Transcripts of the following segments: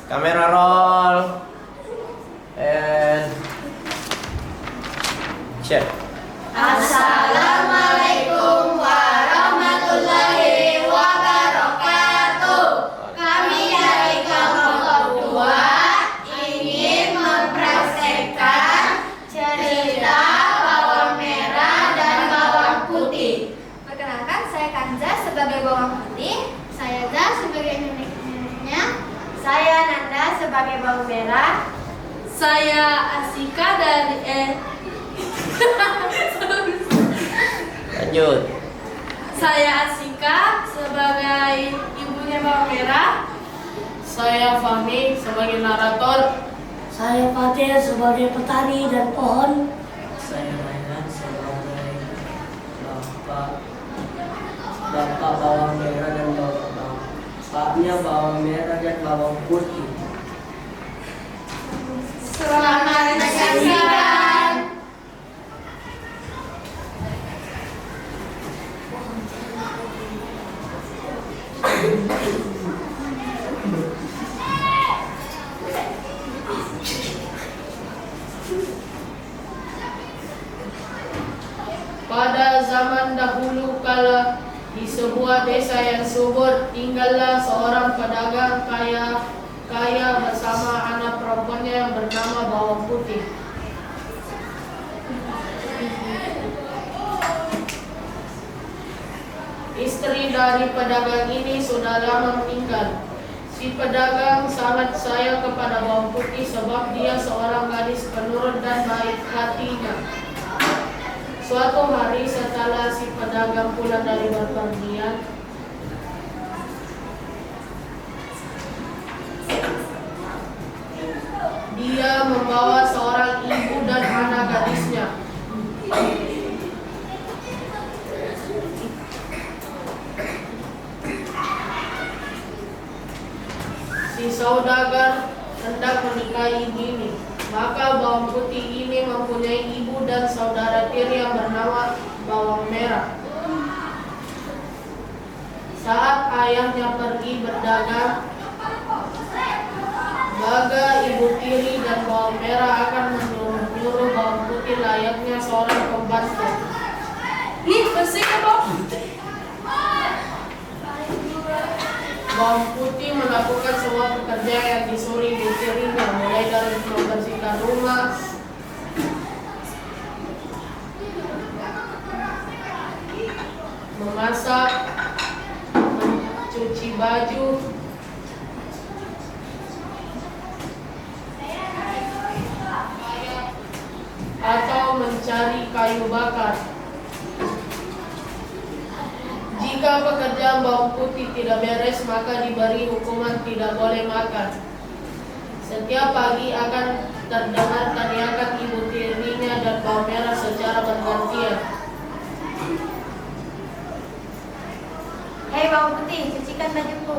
Kamera roll. And check. Assalamualaikum warahmatullahi wabarakatuh. Kami dari kelompok 2 ingin mempraktekkan cerita bawang merah dan bawang putih. Perkenalkan, saya Kanza sebagai bawang putih, saya Zah sebagai neneknya, saya Nanda sebagai bawang merah, Saya Asika dari Lanjut. Saya Asika sebagai ibunya bawang merah. Saya Fahmi sebagai narator. Saya Fatih sebagai petani dan pohon. Saya Raihan sebagai bapak bawang merah dan bapaknya bawang merah dan bawang putih. Selamat menyaksikan. Pada zaman dahulu kala, di sebuah desa yang subur, tinggallah seorang pedagang kaya bersama anak perempuannya yang bernama Bawang Putih. Istri dari pedagang ini sudah lama meninggal. Si pedagang sangat sayang kepada Bawang Putih sebab dia seorang gadis penurut dan baik hatinya. Suatu hari setelah si pedagang pulang dari bepergian, dia membawa seorang ibu dan anak gadisnya. Si saudagar hendak menikahi ini. Maka bawang putih ini mempunyai ibu dan saudara tiri yang bernama bawang merah. Saat ayahnya pergi berdagang, maka ibu tiri dan bawang merah akan menyuruh bawang putih layaknya seorang pembantu. Nih, bersihkan bawang. Bawang putih melakukan semua pekerjaan yang disuruh ibu tirinya, mulai dari membersihkan rumah, memasak, mencuci baju, atau mencari kayu bakar. Jika pekerjaan bawang putih tidak beres, maka diberi hukuman tidak boleh makan. Setiap pagi akan terdengar teriakan ibu tirinya dan bawang merah secara bergantian. hei bawang putih, cucikan bajuku.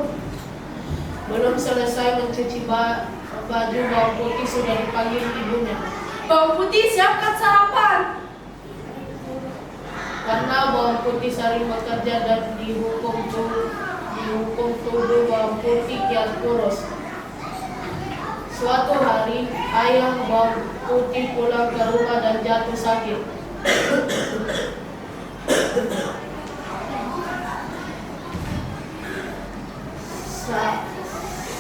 Belum selesai mencuci baju, bawang putih sudah dipanggil ibunya. Bawang putih, siapkan sarapan. Karena bawang putih sering bekerja dan dihukum tubuh bawang putih kian kurus. Suatu hari, ayah bawang putih pulang ke rumah dan jatuh sakit.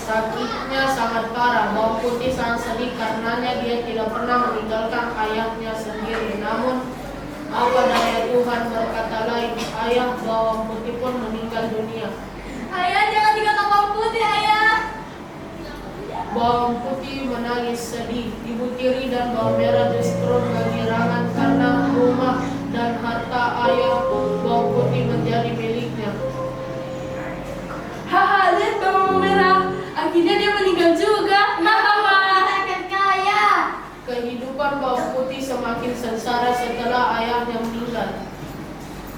Sakitnya sangat parah. Bawang putih sangat sedih karenanya dia tidak pernah meninggalkan ayahnya sendiri. Namun apa daya Tuhan berkata lain, ayah bawang putih pun meninggal dunia. Ayah, jangan tinggalkan bawang putih, ayah. Bawang putih menangis sedih. Ibu tiri dan bawang merah justru kegirangan karena rumah dan harta ayah bawang putih menjadi miliknya. Haha, lihat bawang merah. Akhirnya dia meninggal juga. Hahaha. Kita akan kaya. Kehidupan bawang putih semakin sengsara setelah ayahnya meninggal.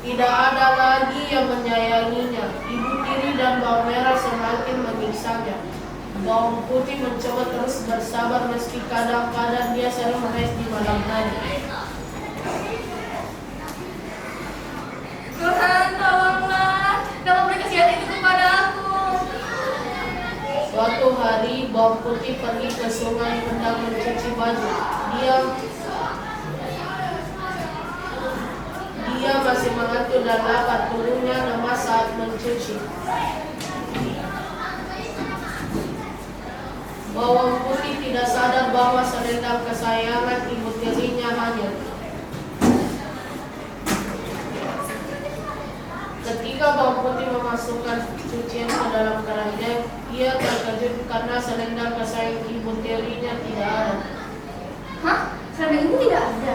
Tidak ada lagi yang menyayanginya. Ibu tiri dan bawang merah semakin menyiksanya. Bawang putih mencoba terus bersabar meski kadang-kadang dia sering menangis di malam hari. Tuhan, tolonglah. Jangan beri kasihan itu kepada aku. Suatu hari bawang putih pergi ke sungai hendak mencuci baju. Dia masih mengantuk dan lapar, tubuhnya lemas saat mencuci. Bawang putih tidak sadar bahwa selendang kesayangan ibu tirinya hanyut. Ketika bawang putih memasukkan cucian ke dalam keranjang, ia terkejut karena selendang kesayangan ibu tirinya tidak ada. Hah? Selendang ini tidak ada?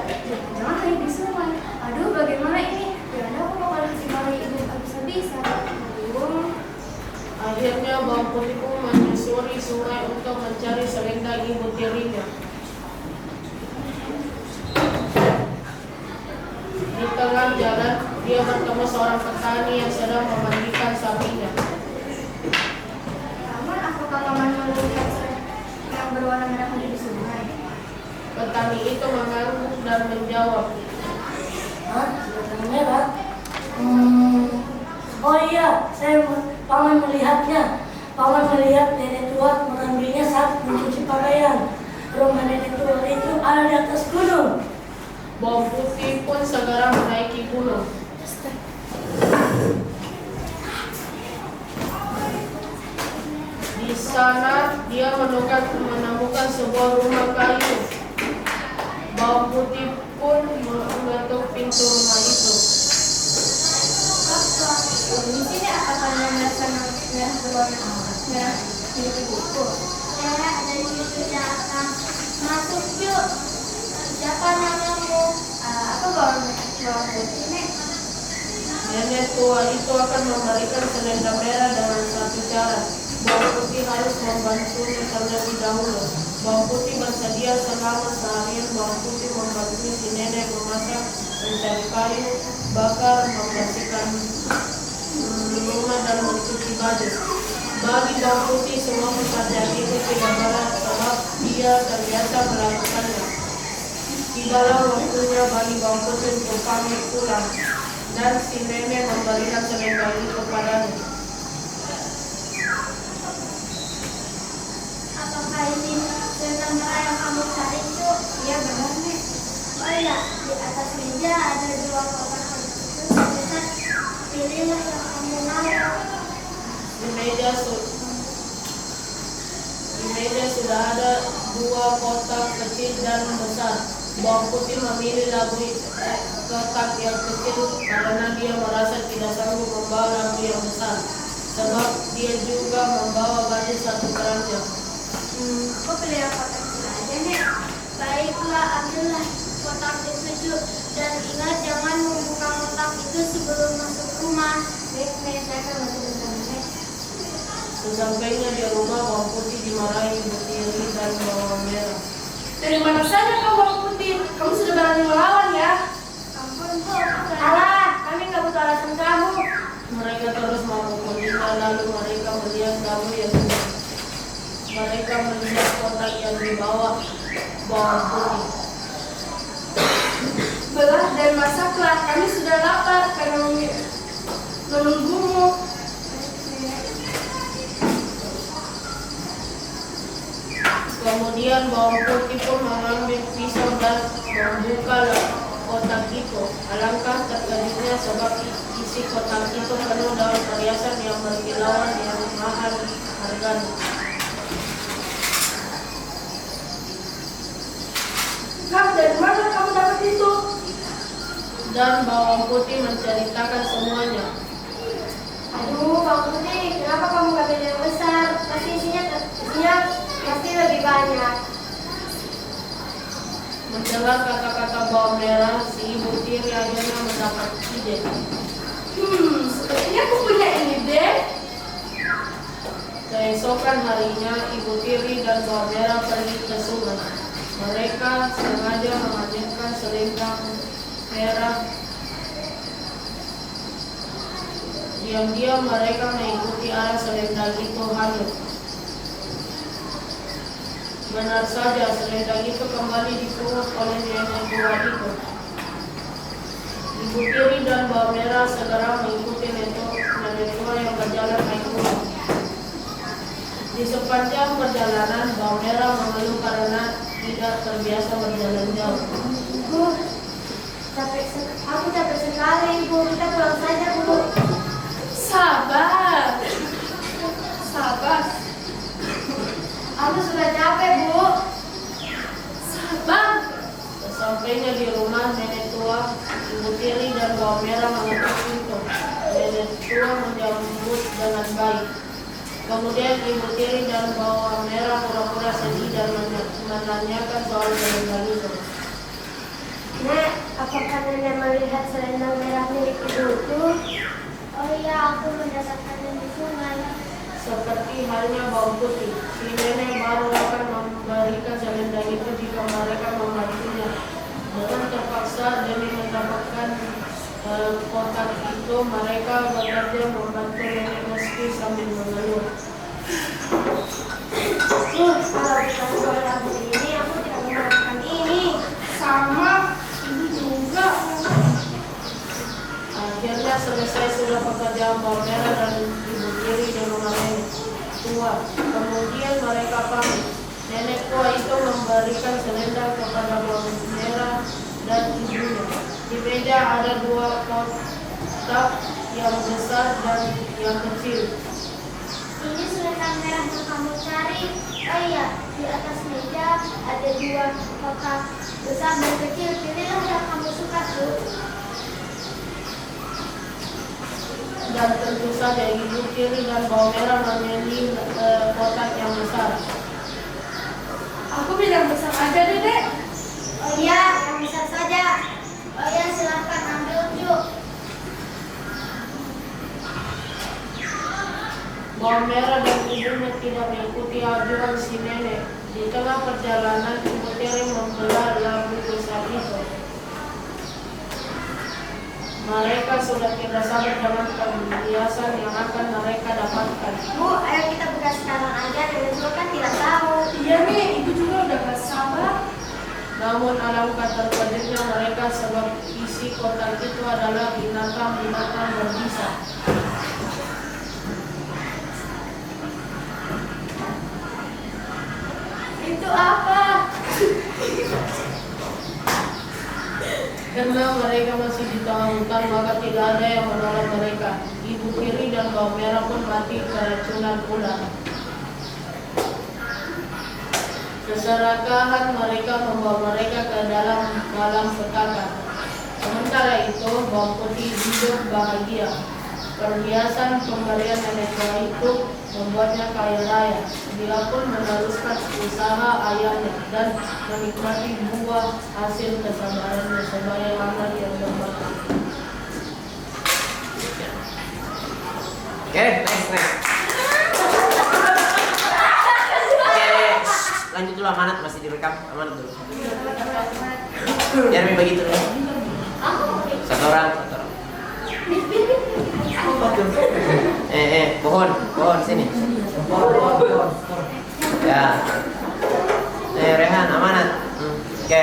Jangan hari di sungai. Aduh, bagaimana ini? Tidak aku bakalan simpan ibu habis-habisan. Aduh. Akhirnya bawang putih pun menyusuri sungai untuk mencari selendang ibu tirinya. Di tengah jalan, dia bertemu seorang petani yang sedang memandikan sapinya. Paman, apakah paman melihat selendang yang berwarna merah di sungai? Petani itu mengangguk dan menjawab, Hah? Selendang merah? Oh iya, paman melihatnya. Paman melihat nenek tua mengambilnya saat mencuci pakaian. Rumah nenek tua itu ada di atas gunung. bawang putih pun segera menaiki gunung. Di sana dia menemukan sebuah rumah kayu. Bawang putih pun mengetuk pintu rumah itu. Di sini apakah merah berwarna merah milik ibuku? Ya, ada di situ datang. Masuk yuk. Siapa namamu? Aku bawang putih nih. Nenek tua itu akan memberikan selendang merah dengan satu cara. Bawang putih harus membantunya terlebih dahulu. Bawang putih bersedia selama seharian. Bawang putih membantu si nenek memasak, mencari kayu, bakar, membersihkan rumah dan mencuci baju. Bagi bawang putih semua pekerjaan itu tidak berat sebab dia terbiasa melakukannya. Tibalah waktunya bagi bawang putih untuk pamit pulang, dan si nenek memberikan selendang itu padanya. Apakah ini selendang merah yang kamu cari, Cuk? Iya, benar, Nek. Oh iya, di atas meja ada dua kotak kecil. Pilihlah yang kamu mau. Di meja sudah ada dua kotak kecil dan besar. Bawang putih memilih kotak yang kecil karena dia merasa tidak sanggup membawa labu yang besar, sebab dia juga membawa baju satu keranjang. Aku pilih yang kotak kecil aja, Nek. Baiklah, ambillah kotak itu, dan ingat jangan membuka kotak itu sebelum masuk rumah. Baik, Nek, saya akan bantu bentar, Nek. Sesampainya di rumah, bawang putih dimarahi ibu tiri dan bawang merah. Dari mana saja kau bawang putih? Kamu sudah berani melawan ya? Ampun, Bu. Alah, kami nggak butuh alasan kamu. Mereka terus memukulinya, lalu mereka melihat kamu yang hilang. Mereka melihat kotak yang dibawa bawang putih. Belah dan masaklah, kami sudah lapar karena menunggumu. Kemudian bawang putih pun mengambil pisau dan membuka kotak itu. Alangkah terkejutnya sebab isi kotak itu penuh dengan perhiasan yang berkilauan yang mahal harganya. Kak, dari mana kamu dapat itu? Dan bawang putih menceritakan semuanya. Aduh, Bang Putih, kenapa kamu gak beli yang besar? Pasti isinya pasti lebih banyak. Mendengar kata-kata bawang merah, si ibu tiri akhirnya mendapat ide. Sepertinya aku punya ide. Keesokan harinya, ibu tiri dan bawang merah pergi ke sungai. Mereka sengaja menghadirkan selendang merah. Diam-diam mereka mengikuti arah selendang itu hanyut. Benar saja, selendang itu kembali dipungut oleh nenek tua itu. Ibu tiri dan bawang merah segera mengikuti nenek tua yang berjalan naik gunung. Di sepanjang perjalanan, bawang merah mengeluh karena tidak terbiasa berjalan jauh. Bu, aku capek sekali, Bu. Kita pulang saja, Bu. Sabar. Sabar. Aku sudah capek, Bu. Sabar. Sesampainya di rumah, nenek tua, ibu tiri, dan bawang merah mengetuk pintu. Nenek tua menyambut dengan baik. Kemudian ibu tiri dan bawang merah pura-pura sedih dan menanyakan soal selendang itu. Nek, apakah nenek melihat selendang merah milik ibuku? Oh iya, aku mendapatkannya di sungai. Seperti halnya bawang putih, si nenek baru akan memberikan selendang itu jika mereka membantunya. Dengan terpaksa demi mendapatkan kotak itu, mereka bekerja membantu nenek meski sambil mengeluh. Kalau bukan soal begini, aku tidak mengharapkan ini. Sama. Ibu juga. Akhirnya selesai sudah pekerjaan bawang merah dan ibu tiri di rumah nenek tua. Kemudian mereka pamit. Nenek tua itu memberikan selendang kepada bawang merah dan ibunya. Di meja ada dua kotak, yang besar dan yang kecil. Ini selendang merah yang kamu cari. Oh iya, di atas meja ada dua kotak besar dan kecil. Pilihlah yang kamu suka, Bu. Dan tentu saja ibu tiri dan bawang merah memilih kotak yang besar. Aku bilang besar aja, Dedek. Oh iya, yang besar saja. Oh iya, silahkan ambil, Ju. Bawang merah dan ibunya tidak mengikuti ajuan si nenek. Di tengah perjalanan, ibu tiri membelah labu besar itu. Mereka sudah tidak sabar dengan perhiasan yang akan mereka dapatkan. Bu, ayo kita buka sekarang aja. Nenek tua kan tidak tahu. Iya nih, ibu juga udah gak sabar. Namun alangkah terkejutnya mereka sebab isi kotak itu adalah binatang-binatang berbisa. Itu apa? Karena mereka masih di tengah hutan, maka tidak ada yang menolong mereka. Ibu tiri dan bawang merah pun mati keracunan ular. Keserakahan mereka membawa mereka ke dalam malam petaka. Sementara itu, bawang putih hidup bahagia. Perhiasan pemberian nenek tua itu membuatnya kaya raya. Dia pun meneruskan usaha ayahnya dan menikmati buah hasil kesabarannya sebagai anak yang berbakti. Oke, next. Oke, lanjut dulu amanat masih direkam, amanat dulu. Jeremy bagi dulu. Satu orang. Pohon sini. Ya. Rehan amanat. Oke,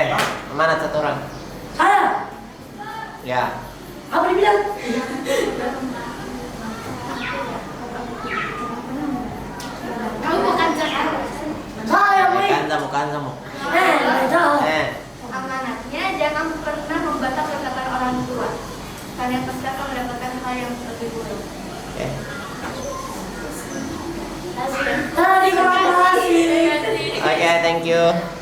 amanat satu orang. Saya, Ya. apa dibilang? Kamu bukan jahat. Saya, Boy. Kanzamu. Jauh. Amanatnya, jangan pernah membantah perkataan orang tua. Kalian pasti akan mendapatkan hal yang lebih buruk. Oke. Terima kasih. Oke, thank you.